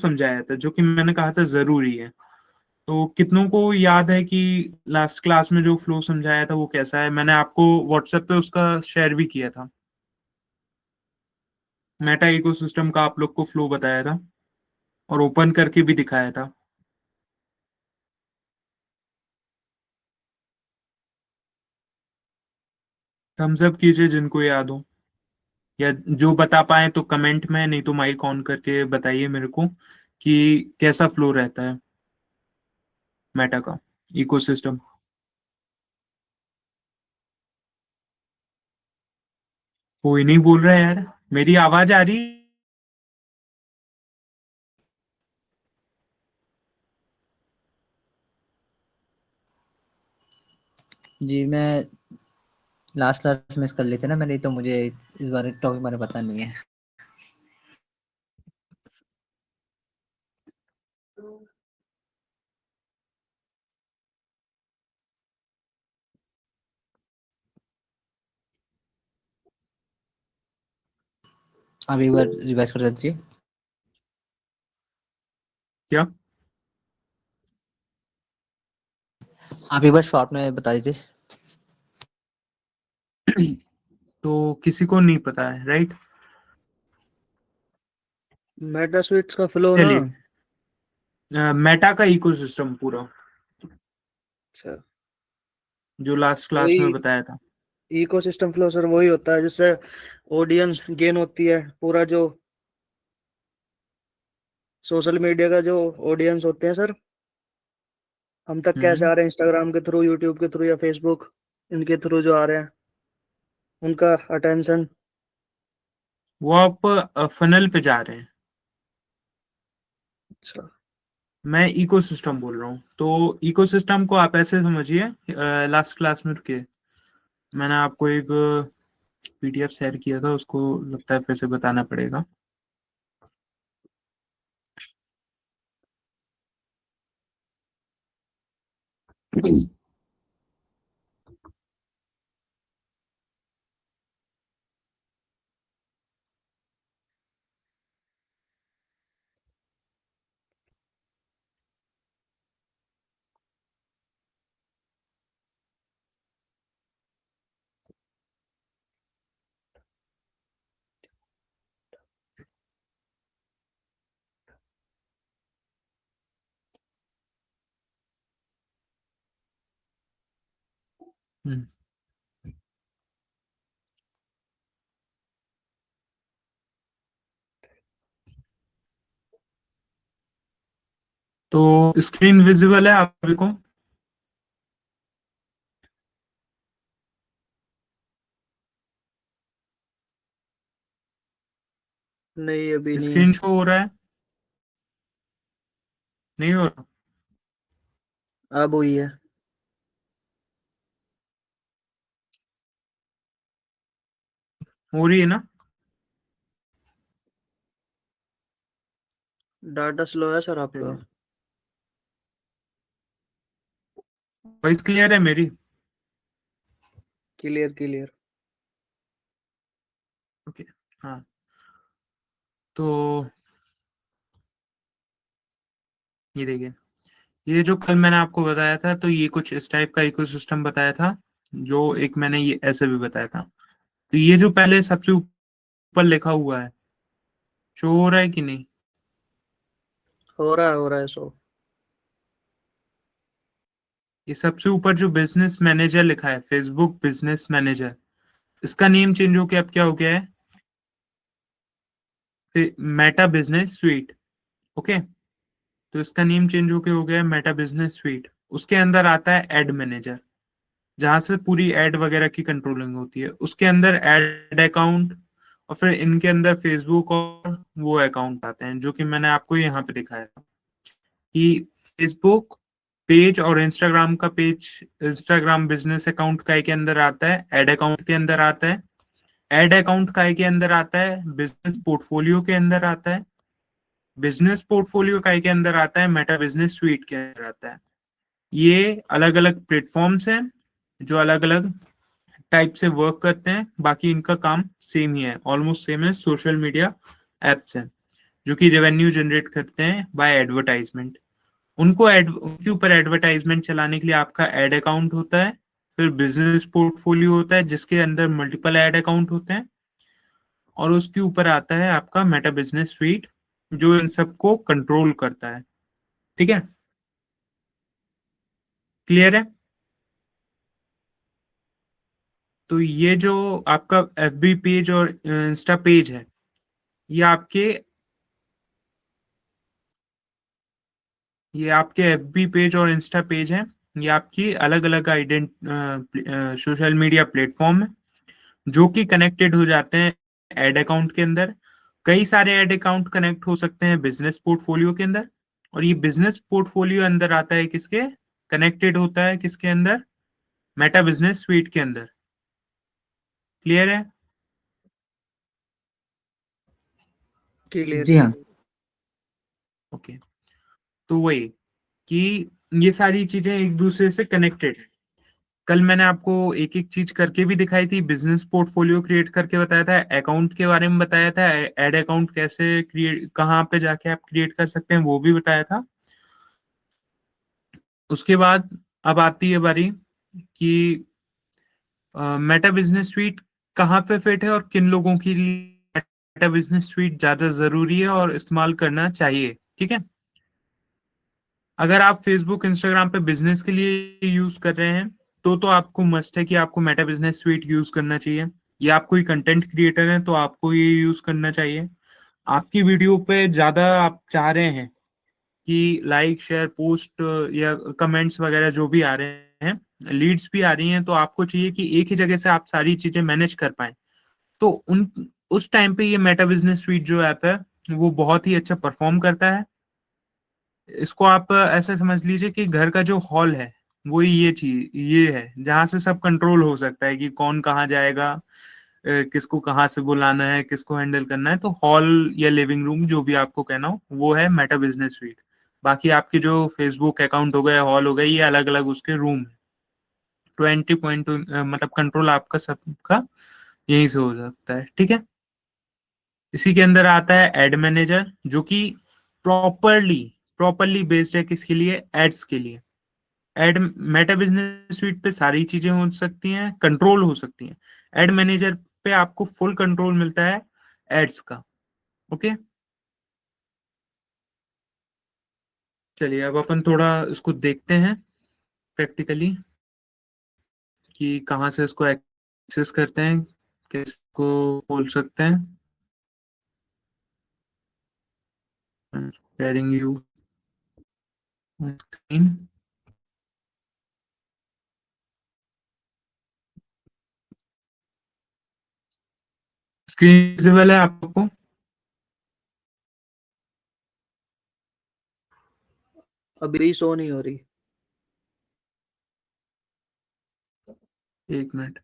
समझाया था जो कि मैंने कहा था जरूरी है। तो कितनों को याद है कि लास्ट क्लास में जो फ्लो समझाया था वो कैसा है? मैंने आपको व्हाट्सएप पे उसका शेयर भी किया था। मेटा इकोसिस्टम का आप लोग को फ्लो बताया था और ओपन करके भी दिखाया था। थम्स अप कीजिए जिनको याद हो, या जो बता पाए तो कमेंट में, नहीं तो माइक ऑन करके बताइए मेरे को कि कैसा फ्लो रहता है मेटा का इकोसिस्टम। कोई नहीं बोल रहा है यार, मेरी आवाज आ रही? जी मैं लास्ट क्लास मिस कर ली थी ना मैंने, तो मुझे इस बारे टॉपिक बारे पता नहीं है। आप एक बार रिवाइज कर दीजिए। क्या? आप एक बार शॉर्ट में बता दीजिए। तो किसी को नहीं पता है, राइट? मेटा स्विट्स का फ्लो ना। चलिए, मेटा का इकोसिस्टम पूरा अच्छा, जो लास्ट क्लास में वही बताया था। इकोसिस्टम फ्लो सर वही होता है जिससे ऑडियंस गेन होती है। पूरा जो सोशल मीडिया का जो ऑडियंस होते हैं सर, हम तक कैसे हम्म। आ रहे हैं, इंस्टाग्राम के थ्रू, यूट्यूब के थ्रू या फेसबुक, इनके थ्रू जो आ रहे हैं, उनका अटेंशन। वो आप फनल पे जा रहे हैं। अच्छा। मैं इकोसिस्टम बोल रहा हूँ, तो इकोसिस्टम को आप ऐसे समझिए। लास्ट क्लास में रुके, मैंने आपको एक पीडीएफ शेयर किया था, उसको लगता है फिर से बताना पड़ेगा। हम्म। तो स्क्रीन विजिबल है आप सभी को? नहीं, अभी नहीं है। स्क्रीन शो हो रहा है? नहीं हो रहा? अब हुई है। हो रही है ना? डाटा स्लो है सर आपका। चलिए, वॉइस क्लियर है मेरी? Clear clear. ओके। हाँ, तो ये देखिए, ये जो कल मैंने आपको बताया था, तो ये कुछ इस टाइप का इकोसिस्टम बताया था, जो एक मैंने ये ऐसे भी बताया था। तो ये जो पहले सबसे ऊपर लिखा हुआ है, शो हो रहा है कि नहीं? हो रहा है सो। ये सबसे ऊपर जो बिजनेस मैनेजर लिखा है, फेसबुक बिजनेस मैनेजर, इसका नेम चेंज होके अब क्या हो गया है? Meta business sweet. ओके, तो इसका नेम चेंज होके हो गया है मेटा बिजनेस स्वीट। उसके अंदर आता है एड मैनेजर, जहां से पूरी एड वगैरह की कंट्रोलिंग होती है। उसके अंदर एड अकाउंट, और फिर इनके अंदर फेसबुक और वो अकाउंट आते हैं जो कि मैंने आपको यहाँ पे दिखाया था कि फेसबुक पेज और इंस्टाग्राम का पेज, इंस्टाग्राम बिजनेस अकाउंट का के अंदर आता है, एड अकाउंट के अंदर आता है, एड अकाउंट का के अंदर आता है, बिजनेस पोर्टफोलियो के अंदर आता है, बिजनेस पोर्टफोलियो का के अंदर आता है, मेटा बिजनेस स्वीट के अंदर आता है। ये अलग अलग प्लेटफॉर्म्स हैं जो अलग अलग टाइप से वर्क करते हैं, बाकी इनका काम सेम ही है, ऑलमोस्ट सेम है, सोशल मीडिया एप्स हैं। जो कि रेवेन्यू जनरेट करते हैं बाय एडवर्टाइजमेंट। उनके ऊपर एडवर्टाइजमेंट चलाने के लिए आपका एड अकाउंट होता है, फिर बिजनेस पोर्टफोलियो होता है जिसके अंदर मल्टीपल एड अकाउंट होते हैं, और उसके ऊपर आता है आपका मेटा बिजनेस स्वीट जो इन सबको कंट्रोल करता है। ठीक है, क्लियर है? तो ये जो आपका एफबी पेज और इंस्टा पेज है, ये आपके एफबी पेज और इंस्टा पेज हैं। ये आपकी अलग अलग सोशल मीडिया प्लेटफॉर्म है जो कि कनेक्टेड हो जाते हैं एड अकाउंट के अंदर। कई सारे एड अकाउंट कनेक्ट हो सकते हैं बिजनेस पोर्टफोलियो के अंदर, और ये बिजनेस पोर्टफोलियो अंदर आता है किसके, कनेक्टेड होता है किसके अंदर, मेटा बिजनेस स्वीट के अंदर। क्लियर है? क्लियर जी हाँ। क्लियर। ओके। तो वही कि ये सारी चीजें एक दूसरे से कनेक्टेड है। कल मैंने आपको एक एक चीज करके भी दिखाई थी, बिजनेस पोर्टफोलियो क्रिएट करके बताया था, अकाउंट के बारे में बताया था, एड अकाउंट कैसे क्रिएट, कहाँ पे जाके आप क्रिएट कर सकते हैं वो भी बताया था। उसके बाद अब आती है बारी कि मेटा बिजनेस स्वीट कहाँ पे फिट है और किन लोगों के लिए मेटा बिजनेस स्वीट ज्यादा जरूरी है और इस्तेमाल करना चाहिए। ठीक है, अगर आप फेसबुक इंस्टाग्राम पे बिजनेस के लिए यूज कर रहे हैं तो आपको मस्ट है कि आपको मेटा बिजनेस स्वीट यूज करना चाहिए, या आप कोई कंटेंट क्रिएटर हैं तो आपको ये यूज करना चाहिए। आपकी वीडियो पे ज्यादा आप चाह रहे हैं कि लाइक शेयर पोस्ट या कमेंट्स वगैरह जो भी आ रहे हैं, लीड्स भी आ रही हैं, तो आपको चाहिए कि एक ही जगह से आप सारी चीजें मैनेज कर पाए। तो उस टाइम पे ये मेटा बिजनेस स्वीट जो ऐप है वो बहुत ही अच्छा परफॉर्म करता है। इसको आप ऐसे समझ लीजिए कि घर का जो हॉल है वो ये चीज ये है जहाँ से सब कंट्रोल हो सकता है कि कौन कहाँ जाएगा, किसको कहाँ से बुलाना है, किसको हैंडल करना है। तो हॉल या लिविंग रूम जो भी आपको कहना हो वो है मेटा बिजनेस स्वीट। बाकी आपके जो फेसबुक अकाउंट हो गए, हॉल हो गए, ये अलग अलग उसके रूम है। 20.2 मतलब कंट्रोल आपका सबका यहीं से हो सकता है। ठीक है, इसी के अंदर आता है एड मैनेजर जो कि प्रॉपरली प्रॉपरली बेस्ड है किसके लिए, एड्स के लिए। एड मेटा बिजनेस स्वीट पे सारी चीजें हो सकती हैं, कंट्रोल हो सकती हैं। एड मैनेजर पे आपको फुल कंट्रोल मिलता है एड्स का। ओके, चलिए अब अपन थोड़ा इसको देखते हैं प्रैक्टिकली कि कहाँ से इसको एक्सेस करते हैं, कैसे इसको खोल सकते हैं। Sharing you screen, screen visible है आपको? अभी शो नहीं हो रही। एक मिनट।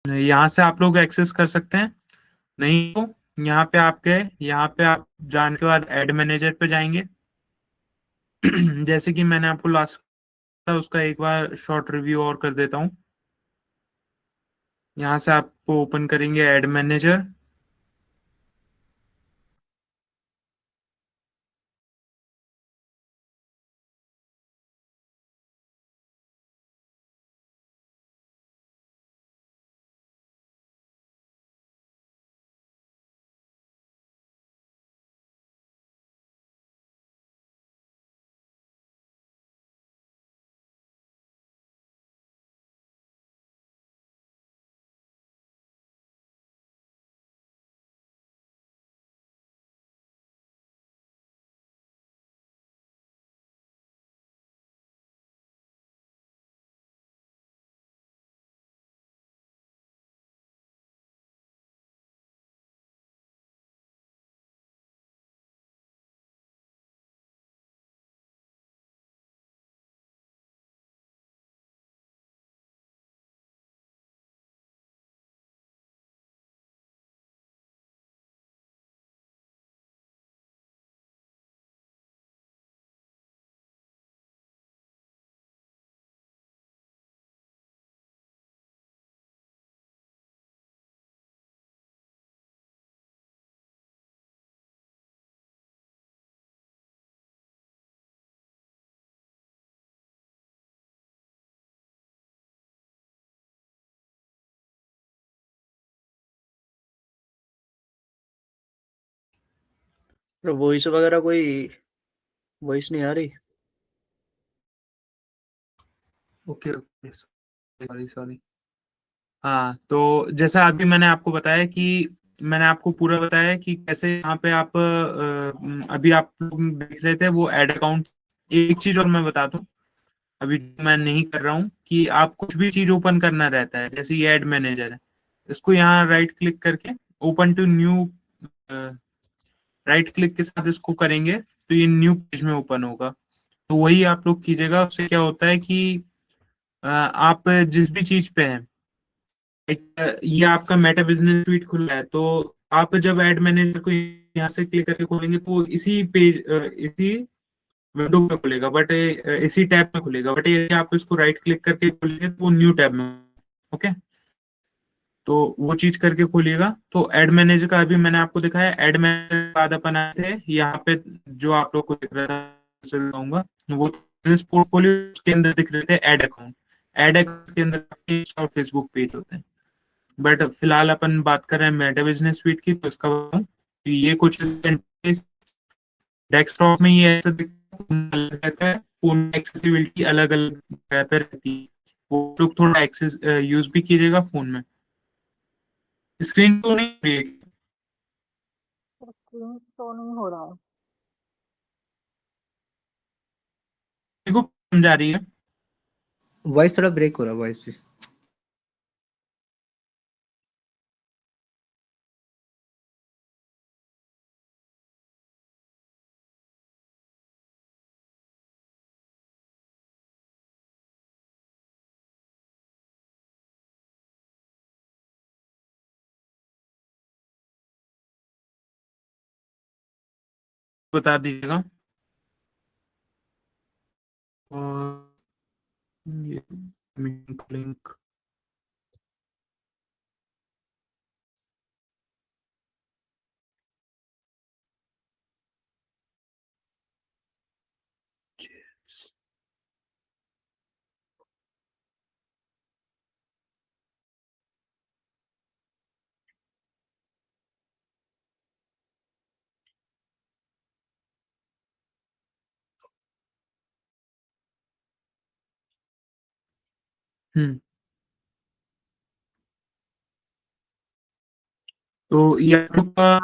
यहाँ से आप लोग एक्सेस कर सकते हैं। नहीं तो यहाँ पे आप जाने के बाद एड मैनेजर पे जाएंगे। जैसे कि मैंने आपको लास्ट उसका एक बार शॉर्ट रिव्यू और कर देता हूँ। यहाँ से आपको ओपन करेंगे एड मैनेजर। तो वॉइस वगैरह कोई वॉइस नहीं आ रही। Okay okay, sorry sorry. हाँ, तो जैसा अभी मैंने आपको बताया कि मैंने आपको पूरा बताया कि कैसे यहाँ पे आप अभी आप लोग देख रहे थे वो एड अकाउंट। एक चीज और मैं बता दूं, अभी जो मैं नहीं कर रहा हूँ, कि आप कुछ भी चीज ओपन करना रहता है, जैसे ये एड मैनेजर है, इसको यहाँ राइट क्लिक करके open to new, right click के साथ इसको करेंगे तो ये न्यू पेज में ओपन होगा। तो वही आप लोग कीजिएगा। उससे क्या होता है कि आप जिस भी चीज पे हैं, ये आपका मेटा बिजनेस स्वीट खुला है, तो आप जब एड मैनेजर को यहाँ से क्लिक करके खोलेंगे तो इसी पेज, इसी विंडो में खुलेगा, बट इसी टैब में खुलेगा। बट ये आप इसको राइट क्लिक करके खोलेंगे तो वो न्यू टैब में। ओके, तो वो चीज करके खोलिएगा। तो एड मैनेजर का अभी मैंने आपको दिखाया। एड मैनेजर के बाद अपन आए थे यहाँ पे, जो आप लोग को दिख रहा था, से बताऊंगा, वो बिजनेस पोर्टफोलियो के अंदर दिख रहे थे एड अकाउंट। एड अकाउंट के अंदर पेज और फेसबुक पेज होते हैं। बट फिलहाल अपन बात कर रहे हैं मेटा बिजनेस स्वीट की, तो इसका बताऊं कि ये कुछ डेस्कटॉप में ये ऐसा फोन अलग रहता है, फोन एक्सेसिबिलिटी अलग अलग जगह पे रहती है। वो लोग थोड़ा एक्सेस यूज भी कीजिएगा फोन में। स्क्रीन तो नहीं हो रही है? स्क्रीन शो नहीं हो रहा है। देखो समझा रही है। वॉइस थोड़ा ब्रेक हो रहा है, वॉइस भी। बता दीजिएगा। और ये लिंक। हम्म, तो ये आप लोग का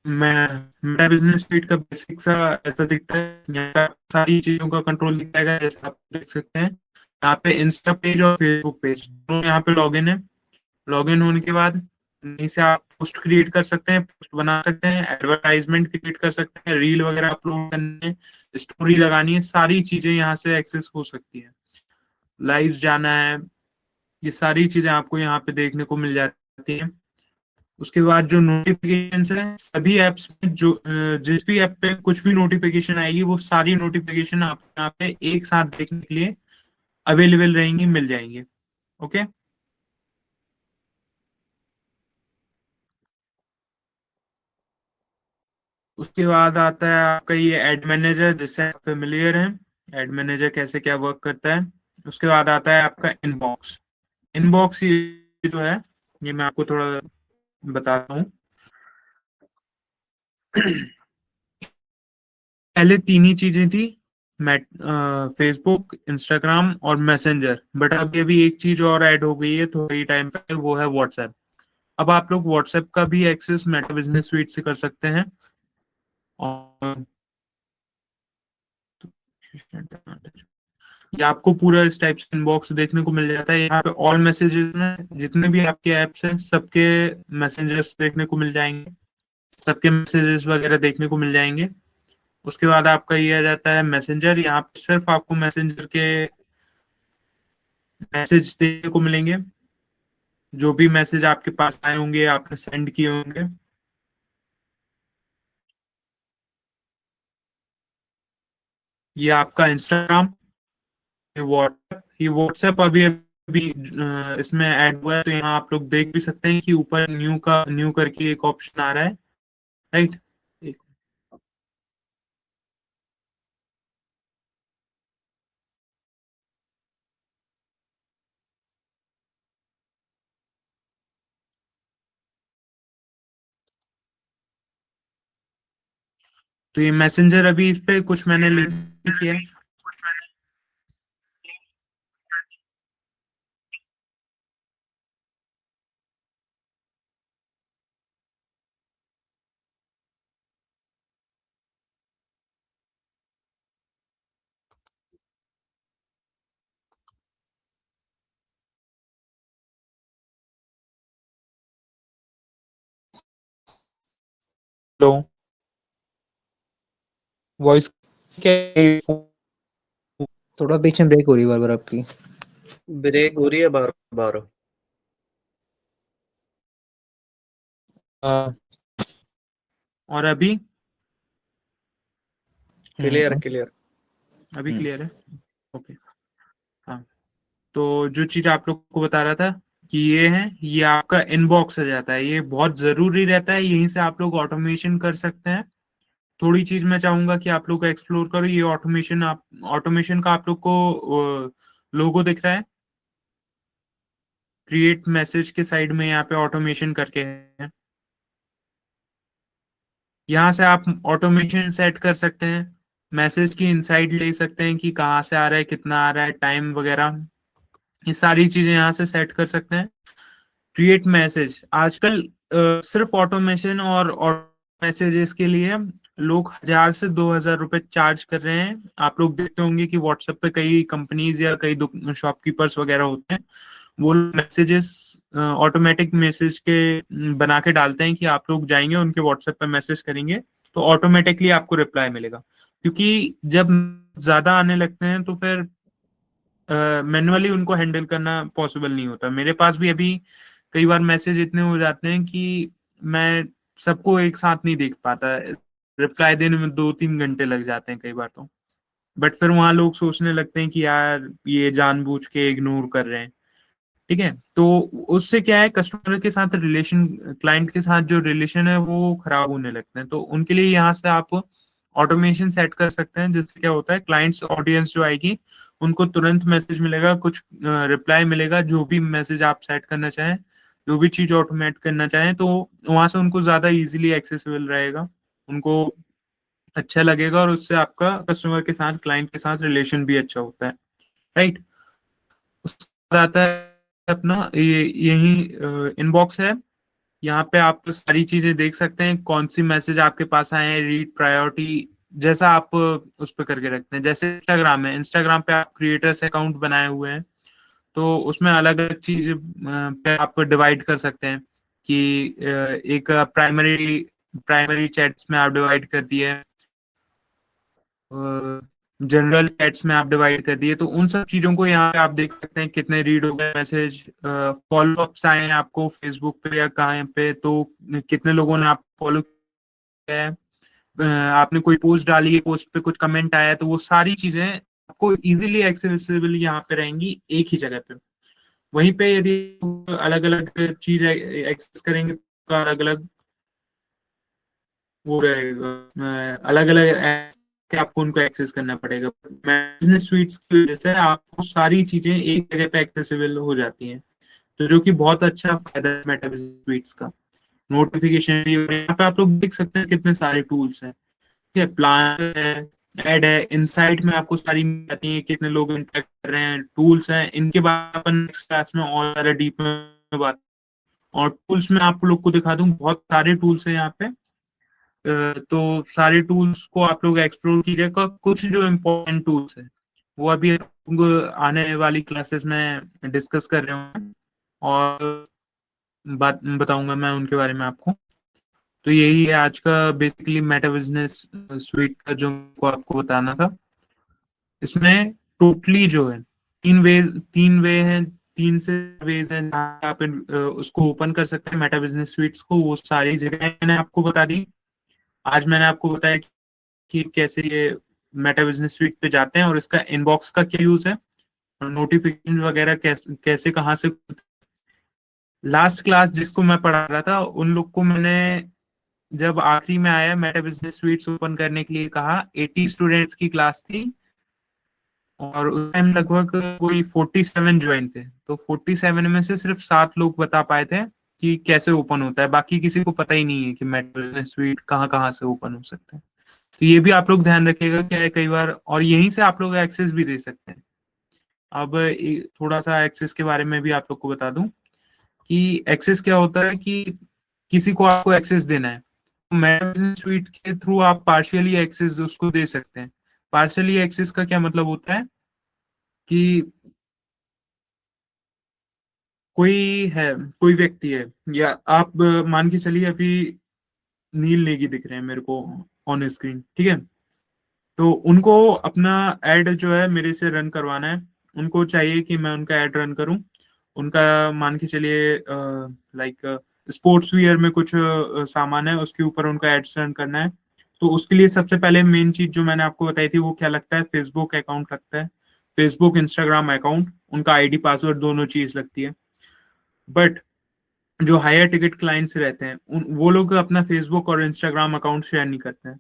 मैं मेरा बिजनेस स्वीट का बेसिक सा ऐसा दिखता है। यहाँ पे आप सारी चीजों का कंट्रोल दिख जाएगा, जैसे आप देख सकते हैं। यहाँ पे इंस्टा पेज और फेसबुक पेज दोनों यहाँ पे लॉगिन है। लॉगिन होने के बाद यहीं से आप पोस्ट क्रिएट कर सकते हैं, पोस्ट बना सकते हैं, एडवर्टाइजमेंट क्रिएट कर सकते हैं, रील वगैरह अपलोड करनी है, स्टोरी लगानी है, सारी चीजें यहाँ से एक्सेस हो सकती है। लाइव जाना है, ये सारी चीजें आपको यहाँ पे देखने को मिल जाती हैं। उसके बाद जो नोटिफिकेशन है, सभी एप्स में जो जिस भी ऐप पे कुछ भी नोटिफिकेशन आएगी, वो सारी नोटिफिकेशन आपको यहाँ पे एक साथ देखने के लिए अवेलेबल रहेंगी, मिल जाएंगे। ओके, उसके बाद आता है आपका ये एड मैनेजर, जिससे आप फेमिलियर हैं। एड मैनेजर कैसे क्या वर्क करता है। उसके बाद आता है आपका इनबॉक्स। इनबॉक्स ये जो है, ये मैं आपको थोड़ा बताता हूँ। पहले तीन ही चीजें थी, मैट फेसबुक, इंस्टाग्राम और मैसेंजर। बट अभी अभी एक चीज और ऐड हो गई है थोड़ी ही टाइम पे, वो है व्हाट्सएप। अब आप लोग व्हाट्सएप का भी एक्सेस मेटा बिजनेस स्वीट से कर सकते हैं। और ये आपको पूरा इस टाइप से इनबॉक्स देखने को मिल जाता है। यहाँ पे ऑल मैसेजेस में जितने भी आपके ऐप्स हैं, सबके मैसेजेस देखने को मिल जाएंगे, सबके मैसेजेस वगैरह देखने को मिल जाएंगे। उसके बाद आपका ये आ जाता है मैसेंजर। यहाँ पे सिर्फ आपको मैसेंजर के मैसेज देखने को मिलेंगे, जो भी मैसेज आपके पास आए होंगे, आपने सेंड किए होंगे। ये आपका इंस्टाग्राम, ये व्हाट्सएप अभी अभी इसमें ऐड हुआ है, तो यहाँ आप लोग देख भी सकते हैं कि ऊपर न्यू करके एक ऑप्शन आ रहा है, राइट। तो ये मैसेंजर अभी इस पे कुछ मैंने लिंक किया है। हेलो, वॉइस क्या? थोड़ा बीच में ब्रेक हो रही है बार-बार आपकी। ब्रेक हो रही है बार बार। और अभी क्लियर हम्म, क्लियर। अभी हम्म, क्लियर है? ओके। हाँ, तो जो चीज आप लोग को बता रहा था कि ये आपका इनबॉक्स आ जाता है, ये बहुत जरूरी रहता है, यहीं से आप लोग ऑटोमेशन कर सकते हैं। थोड़ी चीज मैं चाहूंगा कि आप लोग एक्सप्लोर करो। ये ऑटोमेशन का आप लोग को लोगो दिख रहा है, क्रिएट मैसेज के साइड में यहाँ पे ऑटोमेशन करके है। यहाँ से आप ऑटोमेशन सेट कर सकते हैं, मैसेज की इनसाइट ले सकते हैं कि कहाँ से आ रहा है, कितना आ रहा है, टाइम वगैरह, ये सारी चीजें यहाँ से सेट कर सकते हैं। क्रिएट मैसेज आजकल सिर्फ ऑटोमेशन और मैसेजेस के लिए लोग 1,000 से 2,000 रुपए चार्ज कर रहे हैं। आप लोग देखते होंगे कि व्हाट्सएप पे कई कंपनीज या कई शॉपकीपर्स वगैरह होते हैं, वो मैसेजेस ऑटोमेटिक मैसेज के बना के डालते हैं कि आप लोग जाएंगे उनके व्हाट्सएप पे मैसेज करेंगे तो ऑटोमेटिकली आपको रिप्लाई मिलेगा। क्योंकि जब ज्यादा आने लगते हैं तो फिर मैन्युअली उनको हैंडल करना पॉसिबल नहीं होता। मेरे पास भी अभी कई बार मैसेज इतने हो जाते हैं कि मैं सबको एक साथ नहीं देख पाता, रिप्लाई देने में 2-3 घंटे लग जाते हैं कई बार तो। बट फिर वहां लोग सोचने लगते हैं कि यार ये जानबूझ के इग्नोर कर रहे हैं। ठीक है, तो उससे क्या है, कस्टमर के साथ रिलेशन, क्लाइंट के साथ जो रिलेशन है वो खराब होने लगते हैं। तो उनके लिए यहाँ से आप ऑटोमेशन सेट कर सकते हैं, जिससे क्या होता है, क्लाइंट्स ऑडियंस जो आएगी उनको तुरंत मैसेज मिलेगा, कुछ रिप्लाई मिलेगा, जो भी मैसेज आप सेट करना चाहें, जो भी चीज ऑटोमेट करना चाहें, तो वहां से उनको ज्यादा इजीली एक्सेसिबल रहेगा, उनको अच्छा लगेगा, और उससे आपका कस्टमर के साथ, क्लाइंट के साथ रिलेशन भी अच्छा होता है। राइट। उसके बाद आता है अपना ये यही इनबॉक्स है। यहाँ पे आप तो सारी चीजें देख सकते हैं, कौन सी मैसेज आपके पास आए हैं, रीड प्रायोरिटी, जैसा आप उस पर करके रखते हैं। जैसे इंस्टाग्राम है, इंस्टाग्राम पे आप क्रिएटर्स अकाउंट बनाए हुए हैं, तो उसमें अलग अलग चीज पे आप डिवाइड कर सकते हैं कि एक प्राइमरी प्राइमरी चैट्स में आप डिवाइड कर दिए, जनरल चैट्स में आप डिवाइड कर दिए, तो उन सब चीजों को यहाँ पे आप देख सकते हैं, कितने रीड हो गए मैसेज, फॉलो अप्स आए हैं आपको फेसबुक पे या कहाँ पे, तो कितने लोगों ने आप फॉलो किया है, आपने कोई पोस्ट डाली है, पोस्ट पे कुछ कमेंट आया है, तो वो सारी चीजें आपको इजीली एक्सेसिबल यहाँ पे रहेंगी एक ही जगह पे। वहीं पे यदि अलग अलग चीज एक्सेस करेंगे तो अलग अलग वो रहेगा, अलग अलग के आपको उनको एक्सेस करना पड़ेगा। बिजनेस स्वीट्स की वजह से आपको सारी चीजें एक जगह पे एक्सेसिबल हो जाती हैं, तो जो कि बहुत अच्छा फायदा है मेटा बिजनेस स्वीट्स का। नोटिफिकेशन यहाँ पे आप लोग देख सकते हैं कितने सारे टूल्स हैं। ठीक है, प्लान है, एड है, इनसाइट में आपको सारी मिल जाती है, कितने लोग इंटरेक्ट कर रहे हैं, टूल्स हैं, इनके बाद अपन नेक्स्ट क्लास में और ज्यादा डीप में बात। और टूल्स में आप लोग को दिखा दूं, बहुत सारे टूल्स हैं यहाँ पे। तो सारे टूल्स को आप लोग एक्सप्लोर कीजिएगा। कुछ जो इम्पोर्टेंट टूल्स हैं वो अभी आने वाली क्लासेस में डिस्कस कर रहे हूँ, और बात बताऊंगा मैं उनके बारे में आपको। तो यही है आज का बेसिकली मेटा बिजनेस स्वीट का जो को आपको बताना था। इसमें टोटली जो है तीन वे हैं, 3 से वेज हैं जहाँ आप उसको ओपन कर सकते हैं मेटा बिजनेस स्वीट्स को। वो सारी जगह मैंने आपको बता दी। आज मैंने आपको बताया कि कैसे ये मेटा बिजनेस स्वीट पे जाते हैं और इसका इनबॉक्स का क्या यूज है, और नोटिफिकेशन वगैरह कैसे कैसे कहाँ से। लास्ट क्लास जिसको मैं पढ़ा रहा था उन लोग को मैंने जब आखिरी में आया मेटा बिजनेस स्वीट्स ओपन करने के लिए कहा, 80 स्टूडेंट्स की क्लास थी, और उस टाइम लगभग कोई 47 ज्वाइन थे। तो 47 में से सिर्फ 7 लोग बता पाए थे कि कैसे ओपन होता है, बाकी किसी को पता ही नहीं है कि मेटा बिजनेस स्वीट कहाँ कहाँ से ओपन हो सकता है। तो ये भी आप लोग ध्यान रखिएगा, क्या है कई बार, और यहीं से आप लोग एक्सेस भी दे सकते हैं। अब थोड़ा सा एक्सेस के बारे में भी आप लोग को बता दूं कि एक्सेस क्या होता है कि किसी को आपको एक्सेस देना है, तो मैनेजमेंट स्वीट के थ्रू आप पार्शियली एक्सेस उसको दे सकते हैं। पार्शियली एक्सेस का क्या मतलब होता है कि कोई है, कोई व्यक्ति है, या आप मान के चलिए अभी नील नेगी दिख रहे हैं मेरे को ऑन स्क्रीन, ठीक है, तो उनको अपना एड जो है मेरे से रन करवाना है। उनको चाहिए कि मैं उनका एड रन करूं। उनका मान के चलिए लाइक स्पोर्ट्स वियर में कुछ सामान है, उसके ऊपर उनका एड्स रन करना है। तो उसके लिए सबसे पहले मेन चीज जो मैंने आपको बताई थी वो क्या लगता है, फेसबुक अकाउंट लगता है। फेसबुक इंस्टाग्राम अकाउंट, उनका आईडी पासवर्ड दोनों चीज लगती है। बट जो हायर टिकट क्लाइंट्स रहते हैं वो लोग अपना फेसबुक और इंस्टाग्राम अकाउंट शेयर नहीं करते हैं।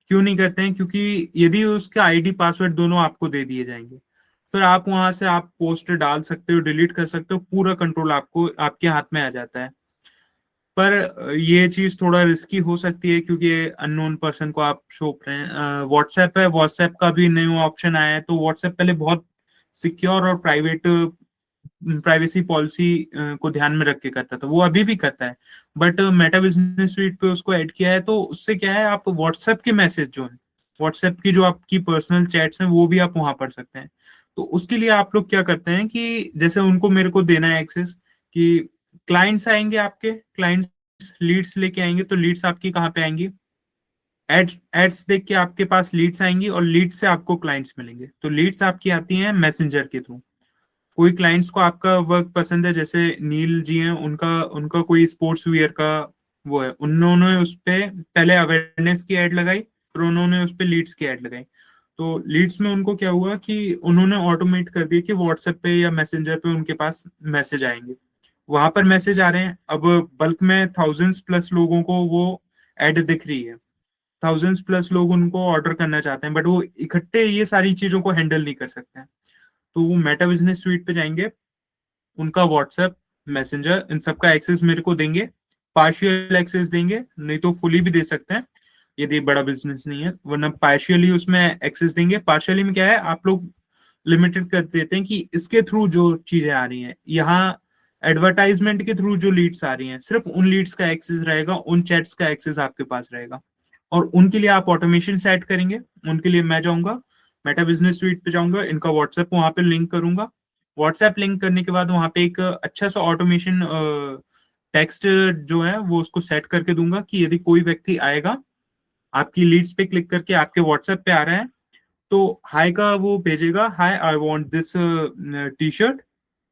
क्यों नहीं करते हैं? क्योंकि यदि उसके आईडी पासवर्ड दोनों आपको दे दिए जाएंगे, फिर आप वहां से आप पोस्ट डाल सकते हो, डिलीट कर सकते हो, पूरा कंट्रोल आपको आपके हाथ में आ जाता है। पर ये चीज थोड़ा रिस्की हो सकती है क्योंकि अननोन पर्सन को आप सौंप रहे हैं। व्हाट्सएप है, व्हाट्सएप का भी न्यू ऑप्शन आया है। तो व्हाट्सएप पहले बहुत सिक्योर और प्राइवेसी पॉलिसी को ध्यान में रख के करता था, वो अभी भी करता है। बट मेटा बिजनेस स्वीट पे उसको ऐड किया है, तो उससे क्या है, आप व्हाट्सएप के मैसेज जो है, व्हाट्सएप की जो आपकी पर्सनल चैट्स हैं वो भी आप वहां पढ़ सकते हैं। तो उसके लिए आप लोग क्या करते हैं कि जैसे उनको मेरे को देना है एक्सेस, कि क्लाइंट्स आएंगे, आपके क्लाइंट्स लीड्स लेके आएंगे, तो लीड्स आपकी कहाँ पे आएंगी, एड्स एड्स देख के आपके पास लीड्स आएंगी, और लीड्स से आपको क्लाइंट्स मिलेंगे। तो लीड्स आपकी आती हैं मैसेंजर के थ्रू। कोई क्लाइंट्स को आपका वर्क पसंद है, जैसे नील जी हैं, उनका उनका कोई स्पोर्ट्स वियर का वो है, उन्होंने उस पे पहले अवेयरनेस की एड लगाई, फिर उन्होंने उस पे लीड्स की एड लगाई। तो लीड्स में उनको क्या हुआ कि उन्होंने ऑटोमेट कर दिया कि व्हाट्सएप पे या मैसेंजर पे उनके पास मैसेज आएंगे, वहां पर मैसेज आ रहे हैं। अब बल्क में थाउजेंड्स प्लस लोगों को वो एड दिख रही है, थाउजेंड्स प्लस लोग उनको ऑर्डर करना चाहते हैं, बट वो इकट्ठे ये सारी चीजों को हैंडल नहीं कर सकते हैं। तो वो मेटा बिजनेस स्वीट पे जाएंगे, उनका व्हाट्सएप, मैसेंजर, इन सब का एक्सेस मेरे को देंगे। पार्शियल एक्सेस देंगे, नहीं तो फुली भी दे सकते हैं यदि बड़ा बिजनेस नहीं है, वरना पार्शियली उसमें एक्सेस देंगे। पार्शियली में क्या है, आप लोग लिमिटेड कर देते हैं कि इसके थ्रू जो चीजें आ रही हैं, यहाँ एडवर्टाइजमेंट के थ्रू जो लीड्स आ रही हैं, सिर्फ उन लीड्स का एक्सेस रहेगा, उन चैट्स का एक्सेस आपके पास रहेगा। और उनके लिए आप ऑटोमेशन सेट करेंगे। उनके लिए मैं जाऊंगा, मेटा बिजनेस स्वीट पे जाऊंगा, इनका व्हाट्सएप वहां पे लिंक करूंगा। व्हाट्सएप लिंक करने के बाद वहां पे एक अच्छा सा ऑटोमेशन टेक्स्ट जो है वो उसको सेट करके दूंगा कि यदि कोई व्यक्ति आएगा, आपकी लीड्स पे क्लिक करके आपके व्हाट्सएप पे आ रहा है, तो हाई का वो भेजेगा, hi I want this T shirt,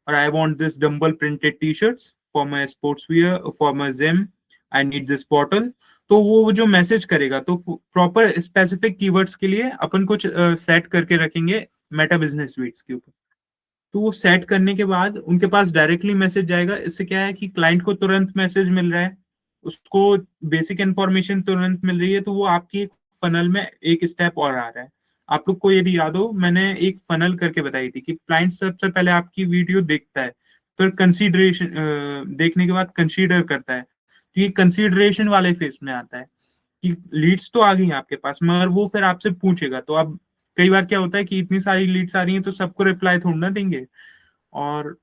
और I want this dumbbell printed T shirts for my sports wear for my gym, I need this bottle. तो वो जो मैसेज करेगा, तो प्रॉपर स्पेसिफिक कीवर्ड्स के लिए अपन कुछ सेट करके रखेंगे मेटा बिजनेस स्वीट्स के ऊपर। तो वो सेट करने के बाद उनके पास डायरेक्टली मैसेज जाएगा। इससे क्या है कि क्लाइंट को तुरंत मैसेज मिल रहा है, उसको बेसिक इंफॉर्मेशन तुरंत मिल रही है, तो वो आपकी एक फनल में एक स्टेप और आ रहा है। आप लोग को यदि याद हो, मैंने एक फनल करके बताई थी कि क्लाइंट सबसे पहले आपकी वीडियो देखता है, फिर कंसीडरेशन देखने के बाद कंसीडर करता है, तो ये कंसीडरेशन वाले फेज में आता है कि लीड्स तो आ गई हैं आपके पास, मगर वो फिर आपसे पूछेगा। तो अब कई बार क्या होता है कि इतनी सारी लीड्स आ रही हैं तो सबको रिप्लाई थोड़ा ना देंगे। और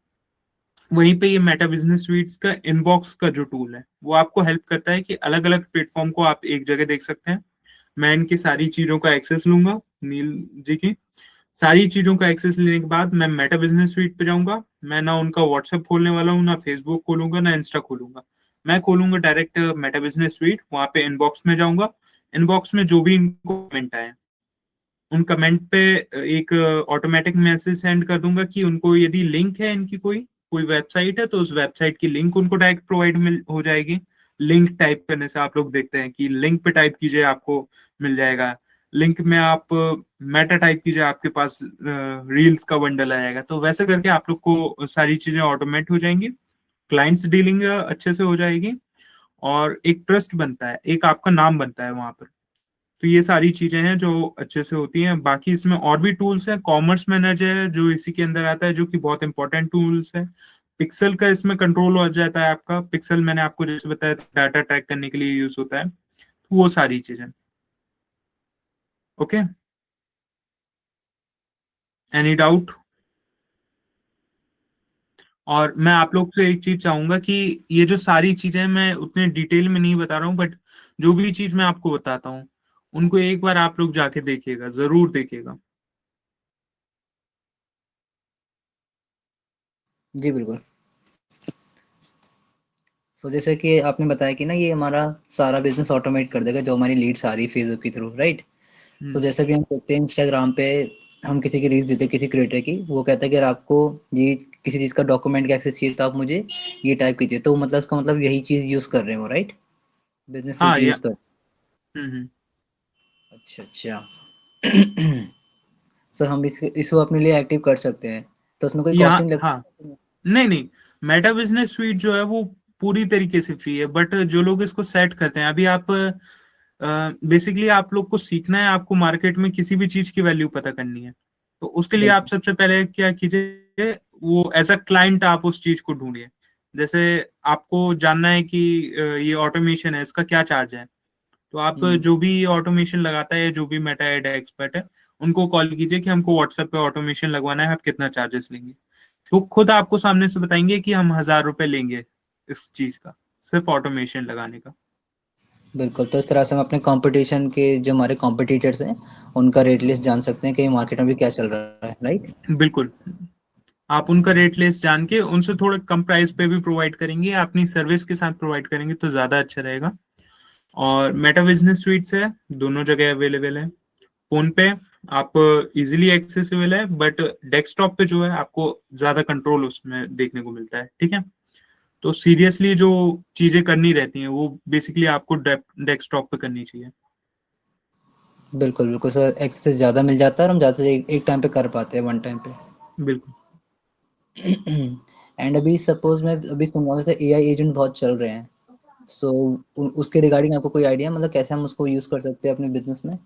वहीं पे ये मेटा बिजनेस स्वीट्स का इनबॉक्स का जो टूल है वो आपको हेल्प करता है कि अलग अलग प्लेटफॉर्म को आप एक जगह देख सकते हैं। मैं इनकी सारी चीजों का एक्सेस लूंगा, नील जी की सारी चीजों का एक्सेस लेने के बाद मैं मेटा बिजनेस स्वीट पे जाऊंगा। मैं ना उनका व्हाट्सएप खोलने वाला हूँ, ना फेसबुक खोलूंगा, ना इंस्टा खोलूंगा। मैं खोलूंगा डायरेक्ट मेटा बिजनेस स्वीट, वहां पे इनबॉक्स में जाऊंगा। इनबॉक्स में जो भी इनको कमेंट आए, उन कमेंट पे एक ऑटोमेटिक मैसेज सेंड कर दूंगा कि उनको यदि लिंक है, इनकी कोई कोई वेबसाइट है, तो उस वेबसाइट की लिंक उनको डायरेक्ट प्रोवाइड मिल हो जाएगी। लिंक टाइप करने से आप लोग देखते हैं कि लिंक पे टाइप कीजिए आपको मिल जाएगा, लिंक में आप मेटा टाइप कीजिए आपके पास रील्स का बंडल आएगा। तो वैसे करके आप लोग को सारी चीजें ऑटोमेट हो जाएंगी, क्लाइंट्स डीलिंग अच्छे से हो जाएगी, और एक ट्रस्ट बनता है, एक आपका नाम बनता है वहां पर। तो ये सारी चीजें हैं जो अच्छे से होती हैं। बाकी इसमें और भी टूल्स हैं, कॉमर्स मैनेजर है जो इसी के अंदर आता है, जो कि बहुत इंपॉर्टेंट टूल्स है। पिक्सल का इसमें कंट्रोल हो जाता है आपका, पिक्सल मैंने आपको जैसे बताया डाटा ट्रैक करने के लिए यूज होता है। तो वो सारी चीजें। Okay, any doubt? और मैं आप लोग से एक चीज चाहूंगा कि ये जो सारी चीजें मैं उतने डिटेल में नहीं बता रहा हूँ, बट जो भी चीज मैं आपको बताता हूँ उनको एक बार आप लोग जाके देखिएगा, जरूर देखिएगा। जी बिल्कुल। सो जैसे कि आपने बताया कि ना ये हमारा सारा बिजनेस ऑटोमेट कर देगा, जो हमारी लीड्स आ रही है फेसबुक के थ्रू, राइट? सो जैसे भी हम देखते हैं इंस्टाग्राम पे, हम किसी की रील्स देते हैं किसी क्रिएटर की, वो कहता है कि अगर आपको ये किसी चीज़ का डॉक्यूमेंट का एक्सेस चाहिए तो आप मुझे ये टाइप कीजिए, तो मतलब उसका मतलब यही चीज़ यूज़ कर रहे हैं वो, राइट? बिजनेस हाँ सूट या यूज़ कर। हम्म। अच्छा अच्छा। सो हम इसको अपने लिए एक्टिव कर सकते हैं, तो उसमें कोई यहाँ कॉस्टिंग हाँ, लगती है? नहीं नहीं, मेटा बिजनेस सुइट जो है वो पूरी तरीके से फ्री है, बट जो लोग इसको सेट करते हैं, अभी आप बेसिकली आप लोग को सीखना है, आपको मार्केट में किसी भी चीज की वैल्यू पता करनी है, तो उसके लिए आप बिल्कुल। सबसे पहले क्या कीजिए, वो एज अ क्लाइंट आप उस चीज को ढूंढिए। जैसे आपको जानना है कि ये ऑटोमेशन है, इसका क्या चार्ज है, तो आप हम्म। जो भी ऑटोमेशन लगाता है, जो भी मेटा एड एक्सपर्ट है, उनको कॉल कीजिए कि हमको व्हाट्सएप पे ऑटोमेशन लगवाना है, आप कितना चार्जेस लेंगे। तो खुद आपको सामने से बताएंगे कि हम 1,000 रुपए लेंगे इस चीज का, सिर्फ ऑटोमेशन लगाने का। बिल्कुल, तो इस तरह से हम अपने कंपटीशन के जो हमारे कॉम्पिटिटर्स हैं उनका रेट लिस्ट जान सकते हैं कि मार्केट में भी क्या चल रहा है, राइट? बिल्कुल, आप उनका रेट लिस्ट जान के उनसे थोड़े कम प्राइस पे भी प्रोवाइड करेंगे, अपनी सर्विस के साथ प्रोवाइड करेंगे तो ज्यादा अच्छा रहेगा। और मेटा बिजनेस सुइट्स है, दोनों जगह अवेलेबल है। फोन पे आप इजीली एक्सेसिबल है, बट डेस्कटॉप पे जो है आपको ज्यादा कंट्रोल उसमें देखने को मिलता है, ठीक है। तो सीरियसली जो चीजें करनी रहती हैं वो बेसिकली आपको डेस्कटॉप पे करनी चाहिए। बिल्कुल बिल्कुल सर, एक्सेस ज़्यादा मिल जाता है और हम ज़्यादा से एक टाइम पे कर पाते हैं, वन टाइम पे। बिल्कुल। एंड अभी सपोज मैं अभी सुन रहा हूँ जैसे एआई एजेंट बहुत चल रहे हैं, सो उसके रिगार्डिंग आपको कोई आइडिया, मतलब कैसे हम उसको यूज़ कर सकते हैं अपने बिजनेस में?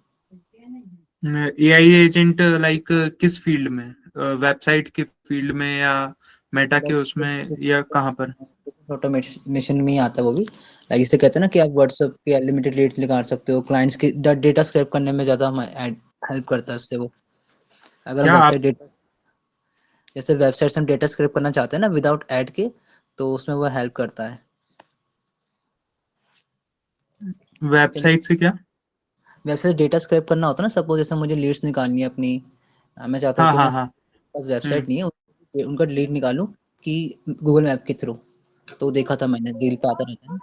एआई एजेंट लाइक किस फील्ड में, वेबसाइट के फील्ड में या मेटा के उसमें, या कहाँ पर? ऑटोमेशन में ही आता है वो भी। लाइक इसे कहते हैं ना कि आप व्हाट्सएप के अनलिमिटेड रेट्स निकाल सकते हो, क्लाइंट्स के डेटा स्क्रैप करने में ज़्यादा हम हेल्प करता है उससे वो। अगर हम क्या आप वेबसाइट डेटा, जैसे वेबसाइट से हम डेटा स्क्रैप करना चाहते हैं ना विदाउट ऐड के, तो उसमें वो हेल्प करता है। चलिए, वेबसाइट से क्या? वेबसाइट डेटा स्क्रैप करना होता है ना, सपोज जैसे मुझे लीड्स निकालनी है अपनी, मैं चाहता हूँ हाँ कि हाँ मैं हाँ। पास हम्म। वेबसाइट नहीं है उनका लीड निकालूं कि गूगल मैप के थ्रू, तो देखा था मैंने रील पे आता रहता है ना।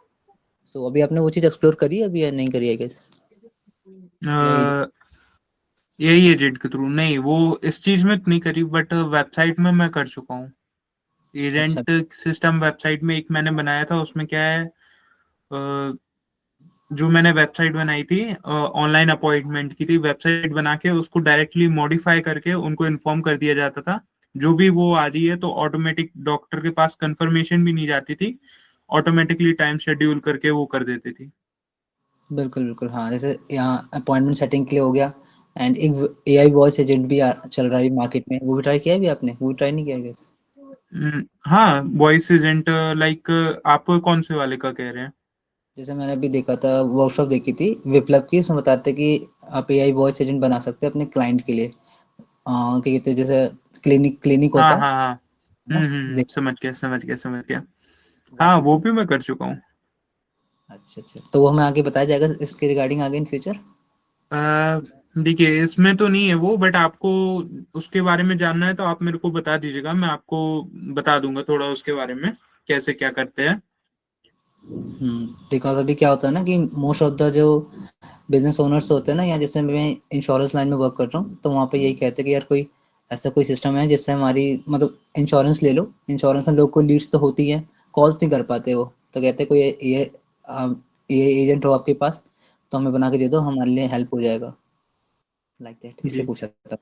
सो अभी आपने वो चीज़ एक्सप्लोर करी है अभी या नहीं करी है गेस? एआई। यही एजेंट के थ्रू नहीं, वो इस चीज में नहीं करी, बट वेबसाइट में मैं कर चुका हूँ। अच्छा। एजेंट सिस्टम वेबसाइट में एक मैंने बनाया था, उसमें क्या है, जो मैंने वेबसाइट बनाई थी, ऑनलाइन अपॉइंटमेंट की थी, वेबसाइट बना के उसको डायरेक्टली मॉडिफाई करके उनको इन्फॉर्म कर दिया जाता था जो भी वो आ रही है, तो ऑटोमेटिक डॉक्टर के पास कंफर्मेशन भी नहीं जाती थी, ऑटोमेटिकली टाइम शेड्यूल करके वो कर देती थी। बिल्कुल बिल्कुल, हाँ, जैसे यहाँ अपॉइंटमेंट सेटिंग के लिए हो गया। एंड एक एआई वॉइस एजेंट भी चल रहा है मार्केट में, वो भी ट्राई किया है भी आपने? वो भी ट्राई नहीं किया गेस? हाँ, वॉइस एजेंट लाइक आप कौन से वाले का कह रहे हैं? जैसे मैंने अभी देखा था, वर्कशॉप देखी थी विप्लव की, उसमें बताते कि आप एआई वॉइस एजेंट बना सकते हैं अपने क्लाइंट के लिए। क्या कहते हैं, जैसे क्लिनिक क्लिनिक हाँ होता है हाँ हाँ। ना, समझ गया समझ गया समझ गया। हाँ, वैसे वो से। भी मैं कर चुका हूँ। अच्छा अच्छा, तो वो हमें आगे बताया जाएगा इसके रिगार्डिंग आगे इन फ्यूचर? अ, देखिए, इसमें तो नहीं है वो, बट आपको उसके बारे में जानना है तो आप मेरे को बता दीजिएगा, मैं आपको बता दूंगा थोड़ा उसके बारे में, कैसे क्या करते हैं। बिकॉज अभी क्या होता है ना कि मोस्ट ऑफ द जो बिजनेस ओनर्स होते हैं ना, या जैसे मैं इंश्योरेंस लाइन में वर्क कर रहा हूँ, तो वहाँ पे यही कहते हैं कि यार कोई ऐसा कोई सिस्टम है जिससे हमारी, मतलब इंश्योरेंस ले लो, इंश्योरेंस में लोग को लीड्स तो होती है, कॉल्स नहीं कर पाते वो, तो कहते हैं कोई ये एजेंट हो आपके पास तो हमें बना के दे दो, हमारे लिए हेल्प हो जाएगा, लाइक दैट, इसलिए जी पूछा था।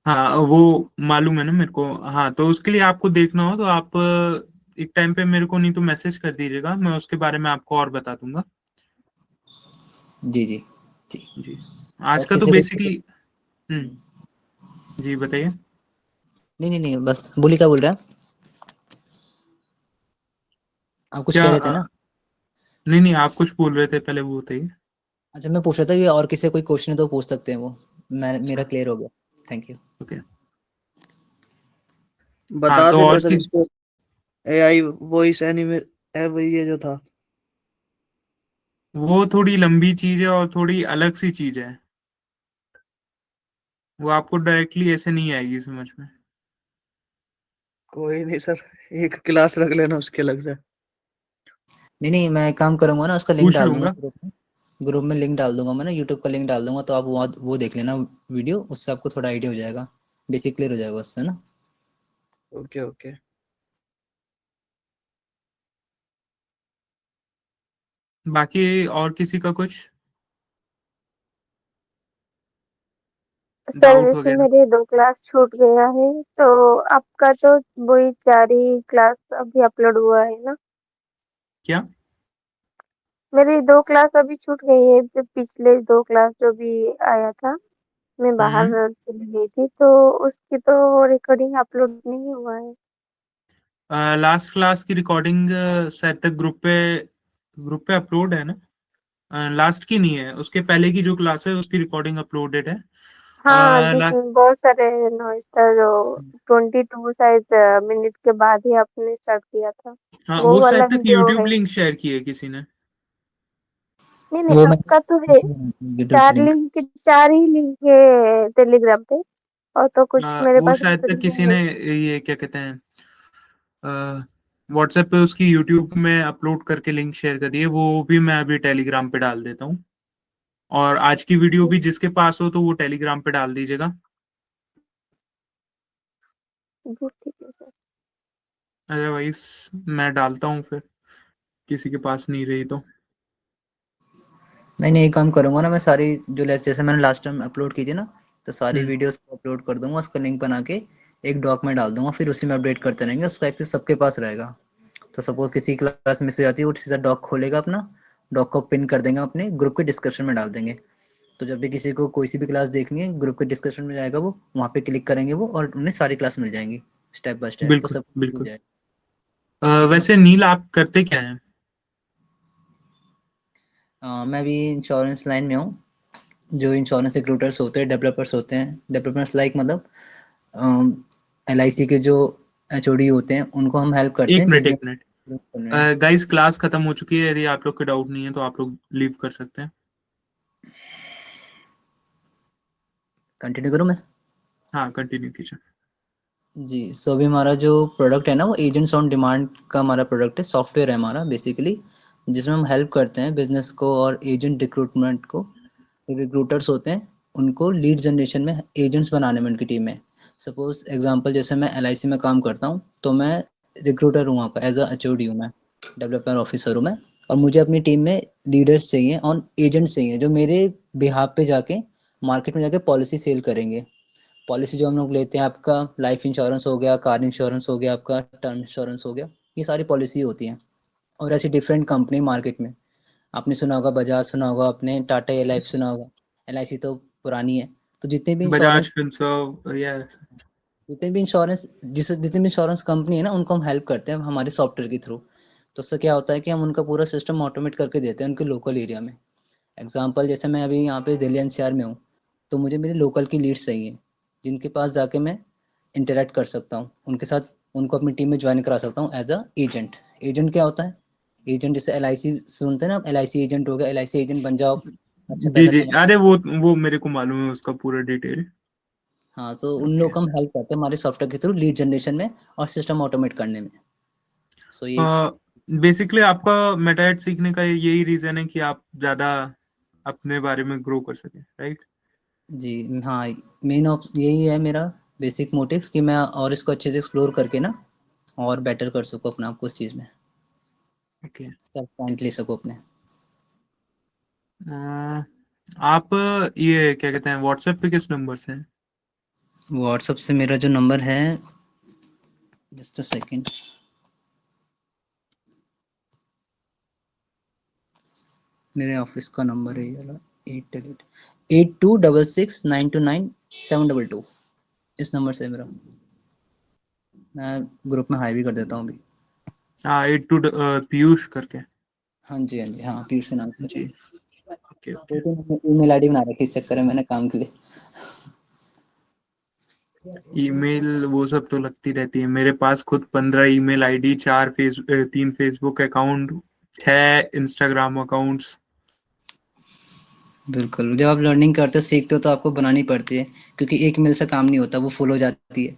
हाँ, वो मालूम है ना मेरे को। हाँ, तो उसके लिए आपको देखना हो तो आप एक टाइम पे मेरे को नहीं तो मैसेज कर दीजिएगा, मैं उसके बारे में आपको और बता दूंगा। जी जी जी। जी। आज और का तो किसी को? बेसिकली। जी बताइए। नहीं नहीं नहीं, बस बोली, क्या बोल रहे हैं आप कुछ क्या कह रहे थे ना? नहीं नहीं, आप कुछ बोल रहे थे, पहले वो बताइए। अच्छा, मैं पूछ रहा था कि और किसी कोई क्वेश्चन है तो पूछ सकते हैं वो। मेरा क्लियर हो गया, थैंक यू। ओके। बता तो दे और मेरे सर इसको, एआई वॉइस एनिमे है वही ये जो था। वो थोड़ी लंबी चीज है और थोड़ी अलग सी चीज है, वो आपको डायरेक्टली ऐसे नहीं आएगी समझ में। कोई नहीं सर, एक क्लास रख लेना उसके लग जाए। नहीं, मैं एक काम करूंगा ना, उसका लिंक पूछ डाल दूंगा लूंगा। ग्रुप में लिंक डाल दूंगा मैं ना, यूट्यूब का लिंक डाल दूंगा, तो आप वो देख लेना वीडियो, उससे आपको थोड़ा आइडिया हो जाएगा, बेसिक क्लियर हो जाएगा उससे ना। Okay okay. बाकी और किसी का कुछ सर डाउट जैसे वगैरह? मेरे 2 क्लास छूट गया है, तो आपका तो वही 4 ही क्लास अभी अपलोड हुआ है ना? क्या? मेरी 2 क्लास अभी छूट गई है, जो पिछले 2 क्लास जो भी आया था, मैं बाहर हम्म। चली गई थी, तो उसकी तो रिकॉर्डिंग अपलोड नहीं हुआ है। लास्ट क्लास की रिकॉर्डिंग शायद तक ग्रुप पे अपलोड है ना? लास्ट की नहीं है, उसके पहले की जो क्लास है उसकी रिकॉर्डिंग अपलोडेड है। हाँ, लास्ट। जिसमें बहुत सारे नॉइज़ था, जो 22 शायद मिनट के बाद ही आपने स्टार्ट किया था, हाँ, वो वो वाला शायद तक वीडियो यूट्यूब है। लिंक शेयर की है किसी ने। नहीं, नहीं, वो मैं आपका तो है, यूट्यूब लिंक 4 ही लिंक है टेलीग्राम पे, और तो कुछ मेरे वो पास शायद तक रिकॉर्डिंग किसी नहीं ने है। ये क्या कहते हैं, व्हाट्सएप पे उसकी यूट्यूब में अपलोड करके लिंक शेयर करी है, वो भी मैं अभी टेलीग्राम पे डाल देता हूँ। और आज की वीडियो भी जिसके पास हो तो वो टेलीग्राम पे डाल दीजिएगा। जी, ठीक है सर। अदरवाइज मैं डालता हूँ फिर, किसी के पास नहीं रही तो। नहीं, एक काम करूंगा ना, मैं सारी जो जैसे मैंने लास्ट टाइम अपलोड की थी ना, तो सारी हम्म। वीडियोस को अपलोड कर दूंगा, उसका लिंक बना के एक डॉक में डाल दूंगा, फिर उसी में अपडेट करते रहेंगे, उसका एक्सेस सबके पास रहेगा। तो सपोज किसी क्लास मिस हो जाती है, वो सीधा डॉक खोलेगा अपना, डॉक को पिन कर देंगे, अपने ग्रुप के डिस्क्रिप्शन में डाल देंगे। तो जब भी किसी को कोई सी भी क्लास देखनी है, ग्रुप के डिस्क्रिप्शन में जाएगा, वो वहाँ पे क्लिक करेंगे वो, और उन्हें सारी क्लास मिल जाएंगी स्टेप बाय स्टेप, तो बिल्कुल सब मिल बिल्कुल। जाएगा इसी तरह। वैसे नील आप करते क्या हैं? मैं भी इंश्योरेंस लाइन में हूँ। जो इंश्योरेंस रिक्रूटर्स होते हैं, डेवलपर्स होते हैं, डेवलपर्स लाइक मतलब LIC के जो HOD होते हैं, उनको हम हेल्प करते एक हैं मिनट बिजनेस एक मिनट। करने में। गाइस क्लास खत्म हो चुकी है, यदि आप लोग के डाउट नहीं है तो आप लोग लीव कर सकते हैं। कंटिन्यू करूँ मैं? हाँ, कंटिन्यू कीजिए। जी, सो अभी हमारा जो प्रोडक्ट है ना, वो एजेंट्स ऑन डिमांड का हमारा प्रोडक्ट है, सॉफ्टवेयर है हमारा बेसिकली, जिसमें हम हेल्प करते हैं बिजनेस को और एजेंट रिक्रूटमेंट को। रिक्रूटर्स होते हैं, उनको लीड जनरेशन में एजेंट्स बनाने में उनकी टीम में। सपोज एग्जांपल, जैसे मैं LIC में काम करता हूँ, तो मैं रिक्रूटर हूँ वहाँ का, एज अ HOD हूँ मैं, डेवलपर ऑफिसर हूँ मैं, और मुझे अपनी टीम में लीडर्स चाहिए और एजेंट्स चाहिए, जो मेरे बिहाफ पे जाके मार्केट में जाके पॉलिसी सेल करेंगे। पॉलिसी जो हम लोग लेते हैं, आपका लाइफ इंश्योरेंस हो गया, कार इंश्योरेंस हो गया, आपका टर्म इंश्योरेंस हो गया, ये सारी पॉलिसी होती हैं। और ऐसी डिफरेंट कंपनी मार्केट में, आपने सुना होगा बजाज, सुना होगा आपने, टाटा ए लाइफ सुना होगा, LIC तो पुरानी है। तो बजाज फिनसर्व, यस। जितनी भी इंश्योरेंस कंपनी है ना, उनको हम हेल्प करते हैं हमारे सॉफ्टवेयर के थ्रू। तो उससे क्या होता है कि हम उनका पूरा सिस्टम ऑटोमेट करके देते हैं उनके लोकल एरिया में। एग्जांपल, जैसे मैं अभी यहाँ पे दिल्ली NCR में हूँ, तो मुझे मेरे लोकल की लीड्स चाहिए, जिनके पास जाके मैं इंटरेक्ट कर सकता हूँ उनके साथ, उनको अपनी टीम में ज्वाइन करा सकता हूँ एज अ एजेंट। एजेंट क्या होता है? एजेंट जैसे LIC सुनते हैं ना, LIC एजेंट हो गया, LIC एजेंट बन जाओ, अच्छा जी पैसा जी, कमा। अरे वो मेरे को मालूम है उसका पूरा डिटेल। हाँ, तो उन ओके। लोग को हम हेल्प करते हैं हमारे सॉफ्टवेयर के थ्रू लीड जनरेशन में और सिस्टम ऑटोमेट करने में। सो ये बेसिकली आपका मेटाएड सीखने का यही रीजन है कि आप ज्यादा अपने बारे में ग्रो कर सके, राइट? जी हाँ, मेन ऑफ यही है मेरा बेसिक मोटिव, कि मैं और इसको अच्छे से एक्सप्लोर करके ना और बेटर कर सकूँ अपने आप को इस चीज़ में, ओके। सेल्फ पॉइंट ले सकूँ अपने। आप ये क्या कहते हैं, व्हाट्सएप पे किस नंबर से हैं? व्हाट्सअप से मेरा जो नंबर है, जस्ट अ सेकेंड, मेरे ऑफिस का नंबर है ये वाला, 8266929722, इस नंबर से है मेरा। मैं ग्रुप में हाई भी कर देता हूँ अभी। हाँ, 82 पीयूष करके। हाँ जी, हाँ जी, हाँ, पीयूष के नाम से। जी। ओके दो ओके। तीन ईमेल ID बना रखी इस चक्कर में मैंने काम के लिए। ईमेल वो सब तो लगती रहती है। मेरे पास खुद 15 email ID, 3 Facebook account, 6 Instagram accounts. बिल्कुल, जब आप लर्निंग करते हो, सीखते हो, तो आपको बनानी पड़ती है, क्योंकि एक मेल से काम नहीं होता, वो फुल हो जाती है,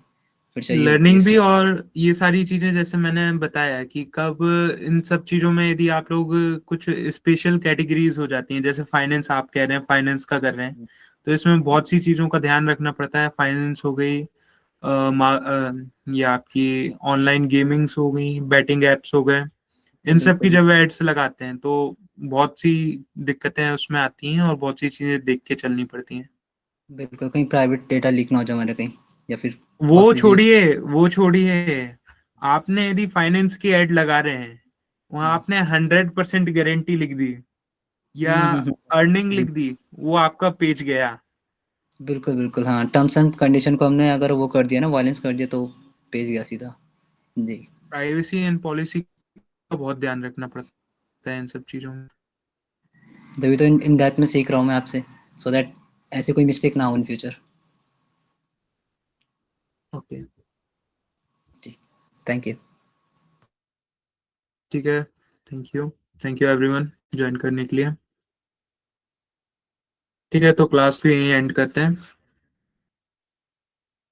फिर चाहिए होती है लर्निंग भी, इसलिए। और ये सारी चीजें जैसे मैंने बताया कि कब इन सब चीजों में यदि आप लोग कुछ स्पेशल कैटेगरीज हो जाती हैं, जैसे फाइनेंस आप कह रहे हैं, फाइनेंस का कर रहे हैं, तो इसमें बहुत सी चीजों का ध्यान रखना पड़ता है। फाइनेंस हो गई, ये आपकी ऑनलाइन गेमिंग्स हो गई, बैटिंग एप्स हो गए, इन सब की बिल्कुल, जब एड्स लगाते हैं तो बहुत सी दिक्कतें उसमें आती हैं और बहुत सी चीजें देख के चलनी पड़ती हैं। बिल्कुल, कहीं प्राइवेट डेटा लीक ना हो जाए हमारा कहीं, या फिर वो कॉस्टली चीज़। छोड़िए, वो छोड़िए, आपने यदि फाइनेंस की एड लगा रहे हैं, वहां हुँ। आपने 100% गारंटी लिख दी या हुँ, हुँ, हुँ। अर्निंग जी, लिख दी, वो आपका पेज गया। बिल्कुल, बिल्कुल, हाँ, टर्म्स एंड कंडीशन को हमने अगर वो कर दिया ना, वायलेंस कर दिया, तो पेज गया सीधा। जी, प्राइवेसी एंड पॉलिसी का बहुत ध्यान रखना पड़ता है इन सब चीजों में। तभी तो इन डेप्थ में सीख रहा हूँ मैं आपसे, सो दैट ऐसे कोई मिस्टेक ना हो इन फ्यूचर। ओके, जी, थैंक यू। ठीक है, थैंक यू एवरीवन ज्वाइन करने के लिए। ठीक है, तो क्लास को यहीं एंड करते हैं।